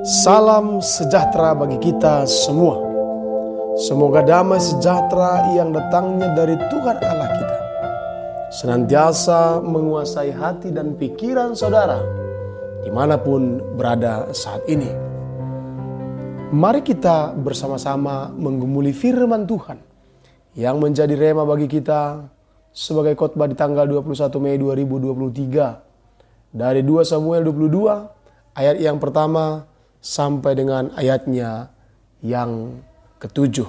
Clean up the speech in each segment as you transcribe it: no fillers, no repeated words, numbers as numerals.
Salam sejahtera bagi kita semua. Semoga damai sejahtera yang datangnya dari Tuhan Allah kita senantiasa menguasai hati dan pikiran saudara dimanapun berada saat ini. Mari kita bersama-sama menggumuli firman Tuhan yang menjadi rema bagi kita sebagai khotbah di tanggal 21 Mei 2023 dari 2 Samuel 22 ayat yang pertama sampai dengan ayatnya yang ke-7.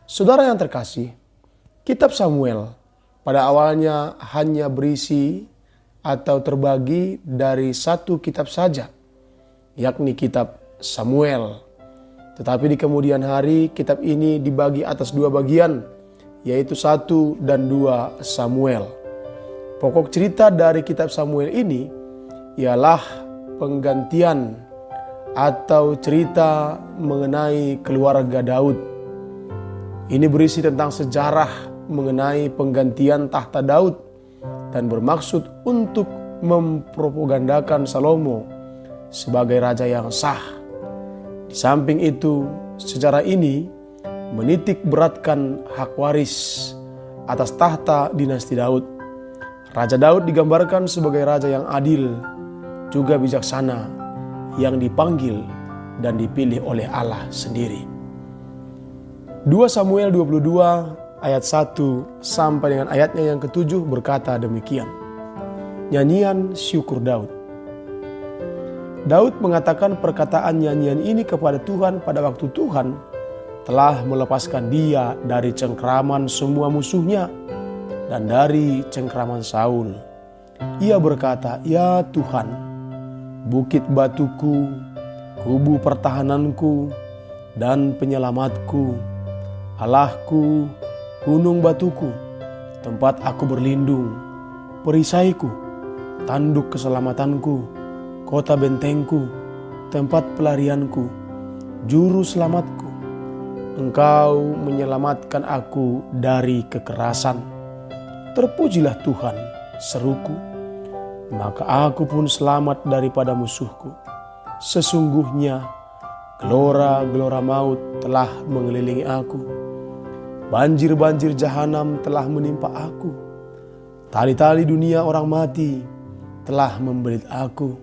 Saudara yang terkasih, kitab Samuel pada awalnya hanya berisi atau terbagi dari satu kitab saja, yakni kitab Samuel. Tetapi di kemudian hari kitab ini dibagi atas 2 bagian, yaitu 1 dan 2 Samuel. Pokok cerita dari kitab Samuel ini ialah penggantian atau cerita mengenai keluarga Daud. Ini berisi tentang sejarah mengenai penggantian tahta Daud dan bermaksud untuk mempropagandakan Salomo sebagai raja yang sah. Di samping itu, sejarah ini menitik beratkan hak waris atas tahta dinasti Daud. Raja Daud digambarkan sebagai raja yang adil, juga bijaksana, yang dipanggil dan dipilih oleh Allah sendiri. 2 Samuel 22 ayat 1 sampai dengan ayatnya yang ke-7 berkata demikian. Nyanyian syukur Daud. Daud mengatakan perkataan nyanyian ini kepada Tuhan pada waktu Tuhan telah melepaskan dia dari cengkraman semua musuhnya dan dari cengkraman Saul. Ia berkata, "Ya Tuhan, bukit batuku, kubu pertahananku, dan penyelamatku, Allahku, gunung batuku, tempat aku berlindung, perisaiku, tanduk keselamatanku, kota bentengku, tempat pelarianku, juru selamatku. Engkau menyelamatkan aku dari kekerasan. Terpujilah Tuhan, seruku. Maka aku pun selamat daripada musuhku. Sesungguhnya gelora-gelora maut telah mengelilingi aku. Banjir-banjir jahanam telah menimpa aku. Tali-tali dunia orang mati telah membelit aku.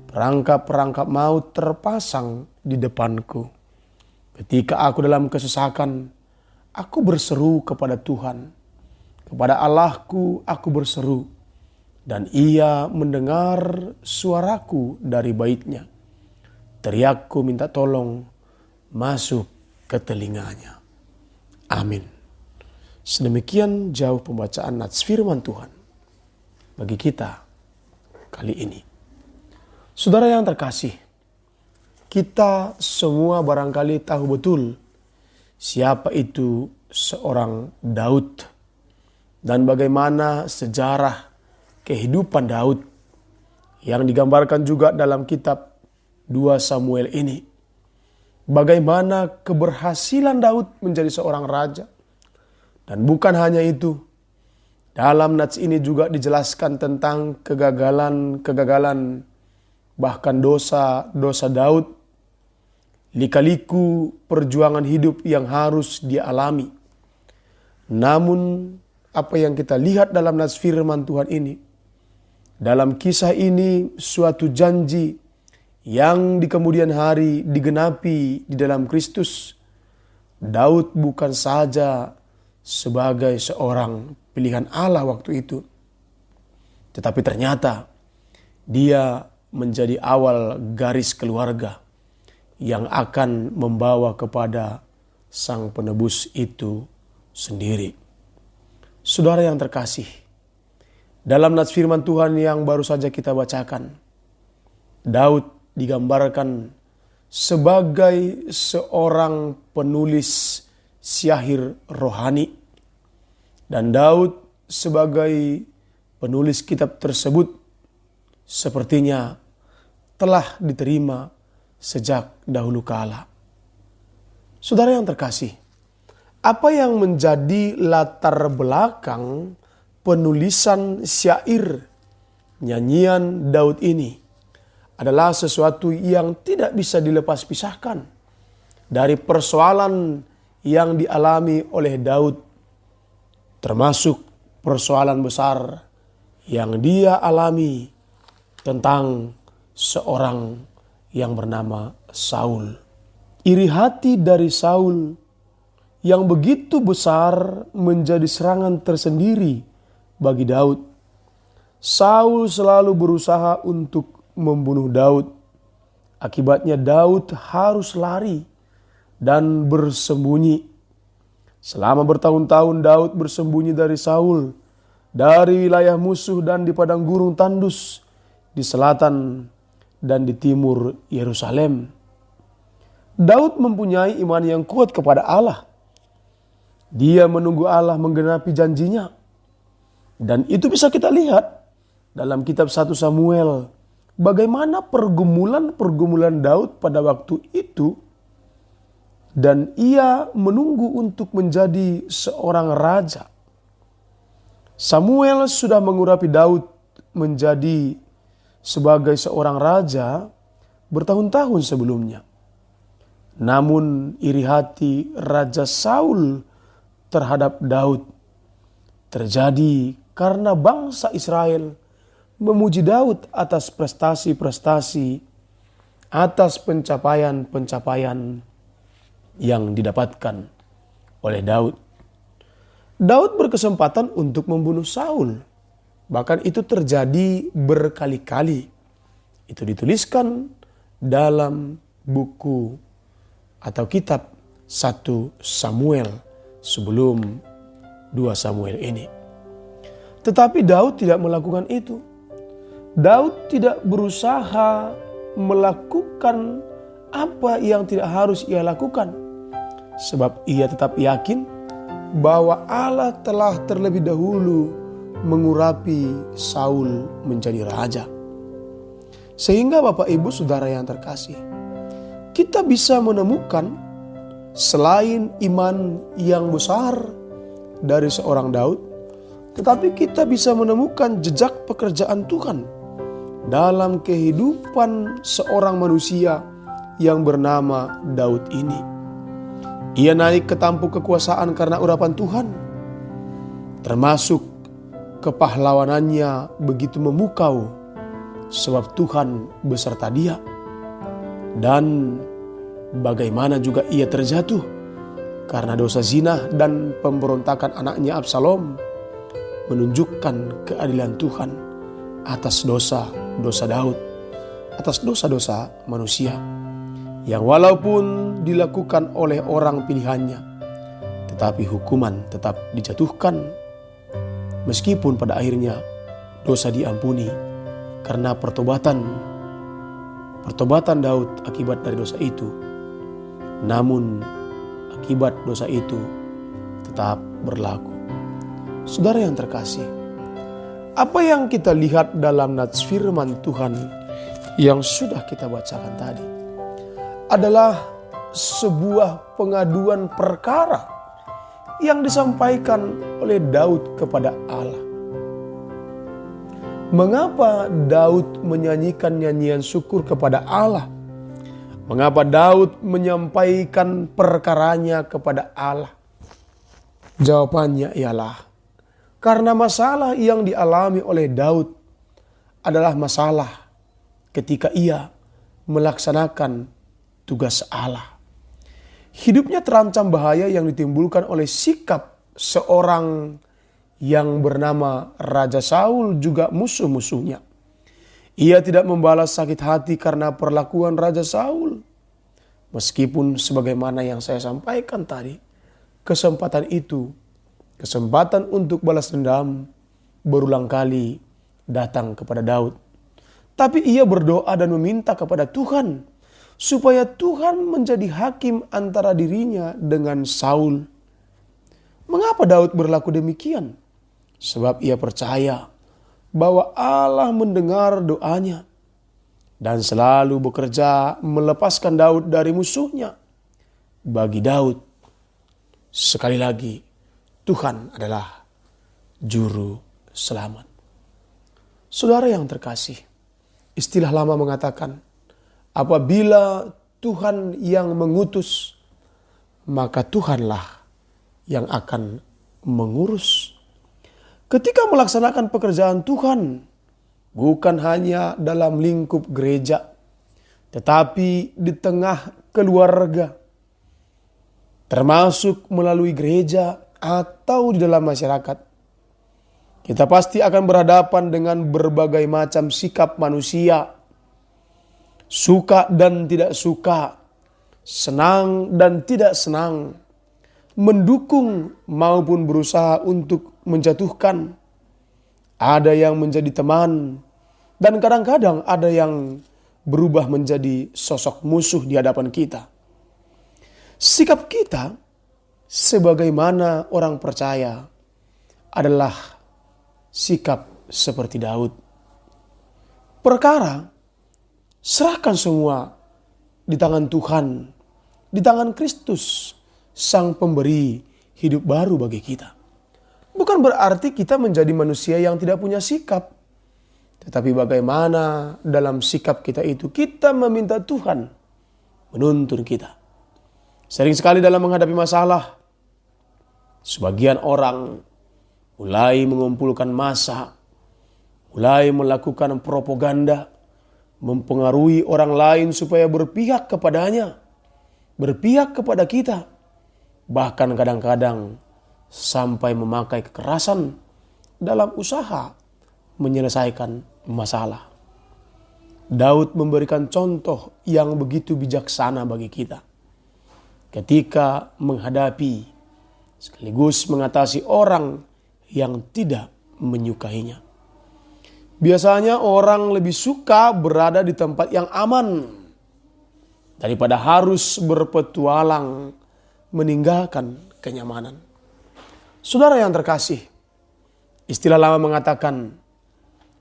Perangkap-perangkap maut terpasang di depanku. Ketika aku dalam kesesakan, aku berseru kepada Tuhan. Kepada Allahku aku berseru. Dan ia mendengar suaraku dari baitnya. Teriakku minta tolong masuk ke telinganya. Amin. Sedemikian jauh pembacaan nats firman Tuhan bagi kita kali ini. Saudara yang terkasih, kita semua barangkali tahu betul siapa itu seorang Daud dan bagaimana sejarah kehidupan Daud yang digambarkan juga dalam kitab 2 Samuel ini. Bagaimana keberhasilan Daud menjadi seorang raja. Dan bukan hanya itu. Dalam nats ini juga dijelaskan tentang kegagalan bahkan dosa Daud. Lika-liku perjuangan hidup yang harus dia alami. Namun apa yang kita lihat dalam nats firman Tuhan ini, dalam kisah ini suatu janji yang di kemudian hari digenapi di dalam Kristus. Daud bukan saja sebagai seorang pilihan Allah waktu itu, tetapi ternyata dia menjadi awal garis keluarga yang akan membawa kepada Sang Penebus itu sendiri. Saudara yang terkasih, dalam nats firman Tuhan yang baru saja kita bacakan, Daud digambarkan sebagai seorang penulis syair rohani. Dan Daud sebagai penulis kitab tersebut sepertinya telah diterima sejak dahulu kala. Saudara yang terkasih, apa yang menjadi latar belakang penulisan syair nyanyian Daud ini adalah sesuatu yang tidak bisa dilepas pisahkan dari persoalan yang dialami oleh Daud, termasuk persoalan besar yang dia alami tentang seorang yang bernama Saul. Iri hati dari Saul yang begitu besar menjadi serangan tersendiri bagi Daud. Saul selalu berusaha untuk membunuh Daud. Akibatnya Daud harus lari dan bersembunyi. Selama bertahun-tahun Daud bersembunyi dari Saul, dari wilayah musuh dan di padang gurun tandus, di selatan dan di timur Yerusalem. Daud mempunyai iman yang kuat kepada Allah. Dia menunggu Allah menggenapi janjinya. Dan itu bisa kita lihat dalam kitab 1 Samuel. Bagaimana pergumulan Daud pada waktu itu. Dan ia menunggu untuk menjadi seorang raja. Samuel sudah mengurapi Daud menjadi sebagai seorang raja bertahun-tahun sebelumnya. Namun iri hati Raja Saul terhadap Daud terjadi karena bangsa Israel memuji Daud atas prestasi-prestasi, atas pencapaian-pencapaian yang didapatkan oleh Daud. Daud berkesempatan untuk membunuh Saul. Bahkan itu terjadi berkali-kali. Itu dituliskan dalam buku atau kitab 1 Samuel sebelum 2 Samuel ini. Tetapi Daud tidak melakukan itu. Daud tidak berusaha melakukan apa yang tidak harus ia lakukan. Sebab ia tetap yakin bahwa Allah telah terlebih dahulu mengurapi Saul menjadi raja. Sehingga Bapak Ibu Saudara yang terkasih, kita bisa menemukan selain iman yang besar dari seorang Daud, tetapi kita bisa menemukan jejak pekerjaan Tuhan dalam kehidupan seorang manusia yang bernama Daud ini. Ia naik ke tampuk kekuasaan karena urapan Tuhan, termasuk kepahlawanannya begitu memukau sebab Tuhan beserta dia. Dan bagaimana juga ia terjatuh karena dosa zina dan pemberontakan anaknya Absalom, menunjukkan keadilan Tuhan atas dosa-dosa Daud, atas dosa-dosa manusia yang walaupun dilakukan oleh orang pilihannya, tetapi hukuman tetap dijatuhkan meskipun pada akhirnya dosa diampuni karena pertobatan Daud akibat dari dosa itu. Namun akibat dosa itu tetap berlaku. Saudara yang terkasih, apa yang kita lihat dalam nats firman Tuhan yang sudah kita bacakan tadi adalah sebuah pengaduan perkara yang disampaikan oleh Daud kepada Allah. Mengapa Daud menyanyikan nyanyian syukur kepada Allah? Mengapa Daud menyampaikan perkaranya kepada Allah? Jawabannya ialah karena masalah yang dialami oleh Daud adalah masalah ketika ia melaksanakan tugas Allah. Hidupnya terancam bahaya yang ditimbulkan oleh sikap seorang yang bernama Raja Saul, juga musuh-musuhnya. Ia tidak membalas sakit hati karena perlakuan Raja Saul. Meskipun sebagaimana yang saya sampaikan tadi, kesempatan untuk balas dendam berulang kali datang kepada Daud. Tapi ia berdoa dan meminta kepada Tuhan supaya Tuhan menjadi hakim antara dirinya dengan Saul. Mengapa Daud berlaku demikian? Sebab ia percaya bahwa Allah mendengar doanya dan selalu bekerja melepaskan Daud dari musuhnya. Bagi Daud, sekali lagi, Tuhan adalah juru selamat. Saudara yang terkasih, Istilah lama mengatakan, apabila Tuhan yang mengutus, maka Tuhanlah yang akan mengurus. Ketika melaksanakan pekerjaan Tuhan, bukan hanya dalam lingkup gereja, tetapi di tengah keluarga, termasuk melalui gereja atau di dalam masyarakat, kita pasti akan berhadapan dengan berbagai macam sikap manusia, suka dan tidak suka, senang dan tidak senang, mendukung maupun berusaha untuk menjatuhkan. Ada yang menjadi teman, dan kadang-kadang ada yang berubah menjadi sosok musuh di hadapan kita. Sikap kita sebagaimana orang percaya adalah sikap seperti Daud. Perkara serahkan semua di tangan Tuhan, di tangan Kristus, Sang Pemberi hidup baru bagi kita. Bukan berarti kita menjadi manusia yang tidak punya sikap. Tetapi bagaimana dalam sikap kita itu kita meminta Tuhan menuntun kita. Sering sekali dalam menghadapi masalah, sebagian orang mulai mengumpulkan massa, mulai melakukan propaganda, mempengaruhi orang lain supaya berpihak kepadanya, berpihak kepada kita. Bahkan kadang-kadang sampai memakai kekerasan dalam usaha menyelesaikan masalah. Daud memberikan contoh yang begitu bijaksana bagi kita ketika menghadapi sekaligus mengatasi orang yang tidak menyukainya. Biasanya orang lebih suka berada di tempat yang aman daripada harus berpetualang meninggalkan kenyamanan. Saudara yang terkasih, istilah lama mengatakan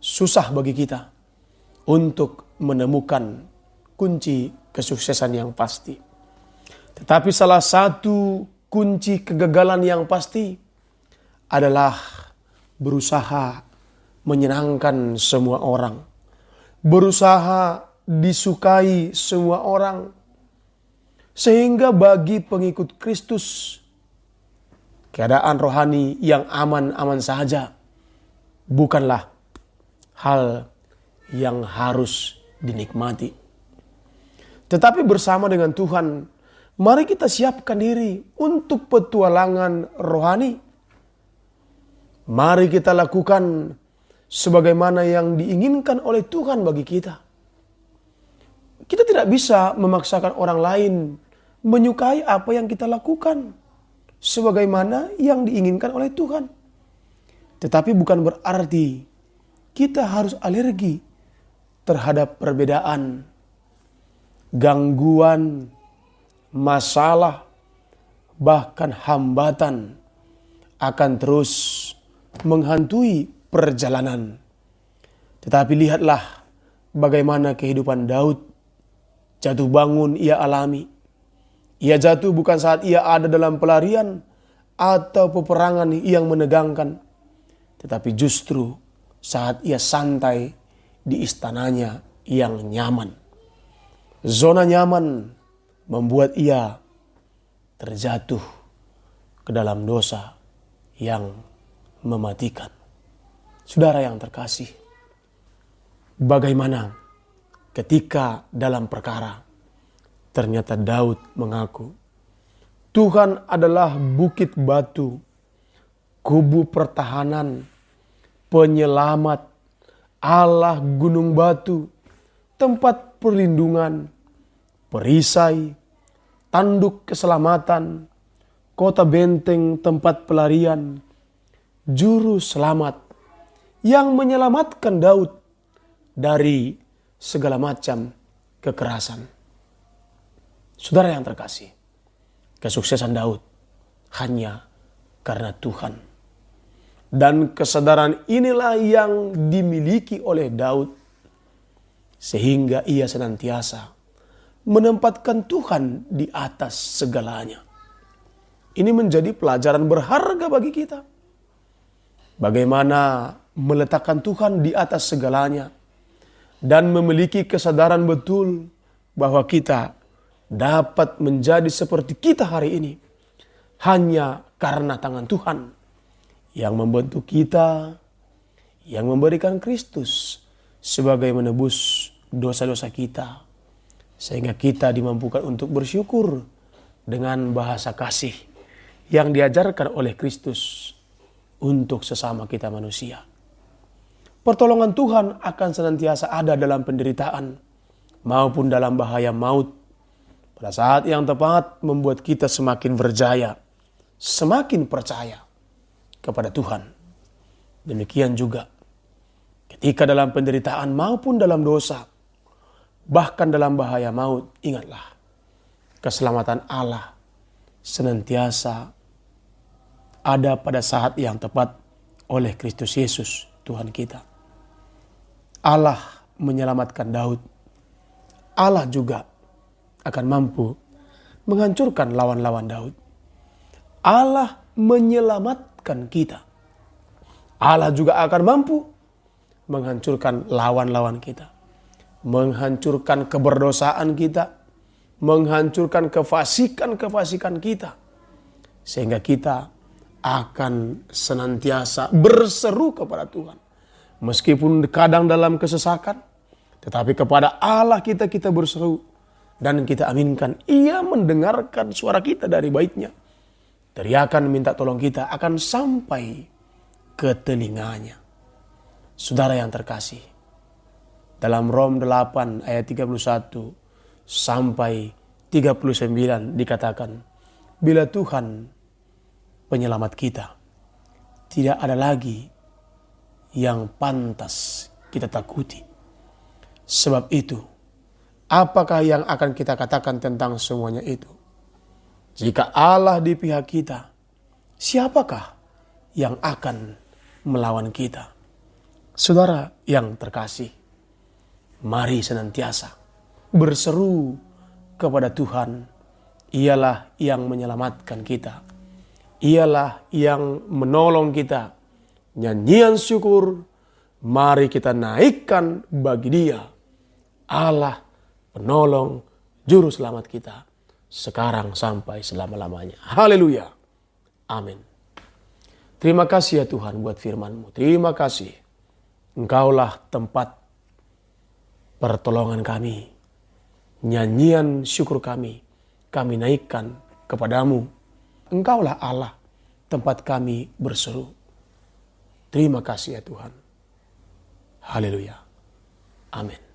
susah bagi kita untuk menemukan kunci kesuksesan yang pasti. Tetapi salah satu kunci kegagalan yang pasti adalah berusaha menyenangkan semua orang, berusaha disukai semua orang, sehingga bagi pengikut Kristus keadaan rohani yang aman-aman saja bukanlah hal yang harus dinikmati. Tetapi bersama dengan Tuhan, mari kita siapkan diri untuk petualangan rohani. Mari kita lakukan sebagaimana yang diinginkan oleh Tuhan bagi kita. Kita tidak bisa memaksakan orang lain menyukai apa yang kita lakukan sebagaimana yang diinginkan oleh Tuhan. Tetapi bukan berarti kita harus alergi terhadap perbedaan, gangguan, masalah, bahkan hambatan akan terus menghantui perjalanan. Tetapi lihatlah bagaimana kehidupan Daud. Jatuh bangun ia alami. Ia jatuh bukan saat ia ada dalam pelarian atau peperangan yang menegangkan, tetapi justru saat ia santai di istananya yang nyaman. Zona nyaman membuat ia terjatuh ke dalam dosa yang mematikan. Saudara yang terkasih, bagaimana ketika dalam perkara ternyata Daud mengaku Tuhan adalah bukit batu, kubu pertahanan, penyelamat, Allah gunung batu, tempat perlindungan, perisai, tanduk keselamatan, kota benteng tempat pelarian, juru selamat yang menyelamatkan Daud dari segala macam kekerasan. Saudara yang terkasih, kesuksesan Daud hanya karena Tuhan. Dan kesadaran inilah yang dimiliki oleh Daud, sehingga ia senantiasa menempatkan Tuhan di atas segalanya. Ini menjadi pelajaran berharga bagi kita. Bagaimana meletakkan Tuhan di atas segalanya dan memiliki kesadaran betul bahwa kita dapat menjadi seperti kita hari ini hanya karena tangan Tuhan yang membentuk kita, yang memberikan Kristus sebagai menebus dosa-dosa kita, sehingga kita dimampukan untuk bersyukur dengan bahasa kasih yang diajarkan oleh Kristus untuk sesama kita manusia. Pertolongan Tuhan akan senantiasa ada dalam penderitaan maupun dalam bahaya maut. Pada saat yang tepat membuat kita semakin berjaya, semakin percaya kepada Tuhan. Demikian juga ketika dalam penderitaan maupun dalam dosa, bahkan dalam bahaya maut, ingatlah keselamatan Allah senantiasa ada pada saat yang tepat oleh Kristus Yesus Tuhan kita. Allah menyelamatkan Daud. Allah juga akan mampu menghancurkan lawan-lawan Daud. Allah menyelamatkan kita. Allah juga akan mampu menghancurkan lawan-lawan kita. Menghancurkan keberdosaan kita. Menghancurkan kefasikan-kefasikan kita. Sehingga kita akan senantiasa berseru kepada Tuhan. Meskipun kadang dalam kesesakan, tetapi kepada Allah kita berseru. Dan kita aminkan Ia mendengarkan suara kita dari baitnya. Teriakan minta tolong kita akan sampai ke telinganya. Saudara yang terkasih, dalam Rom 8 ayat 31 sampai 39 dikatakan, bila Tuhan penyelamat kita, tidak ada lagi yang pantas kita takuti. Sebab itu, apakah yang akan kita katakan tentang semuanya itu? Jika Allah di pihak kita, siapakah yang akan melawan kita? Saudara yang terkasih, mari senantiasa berseru kepada Tuhan. Ialah yang menyelamatkan kita. Ialah yang menolong kita. Nyanyian syukur, mari kita naikkan bagi Dia, Allah penolong juru selamat kita, sekarang sampai selama-lamanya. Haleluya. Amin. Terima kasih ya Tuhan buat firman-Mu. Terima kasih. Engkaulah tempat pertolongan kami. Nyanyian syukur kami naikkan kepadamu. Engkaulah Allah tempat kami berseru. Terima kasih ya Tuhan. Haleluya. Amin.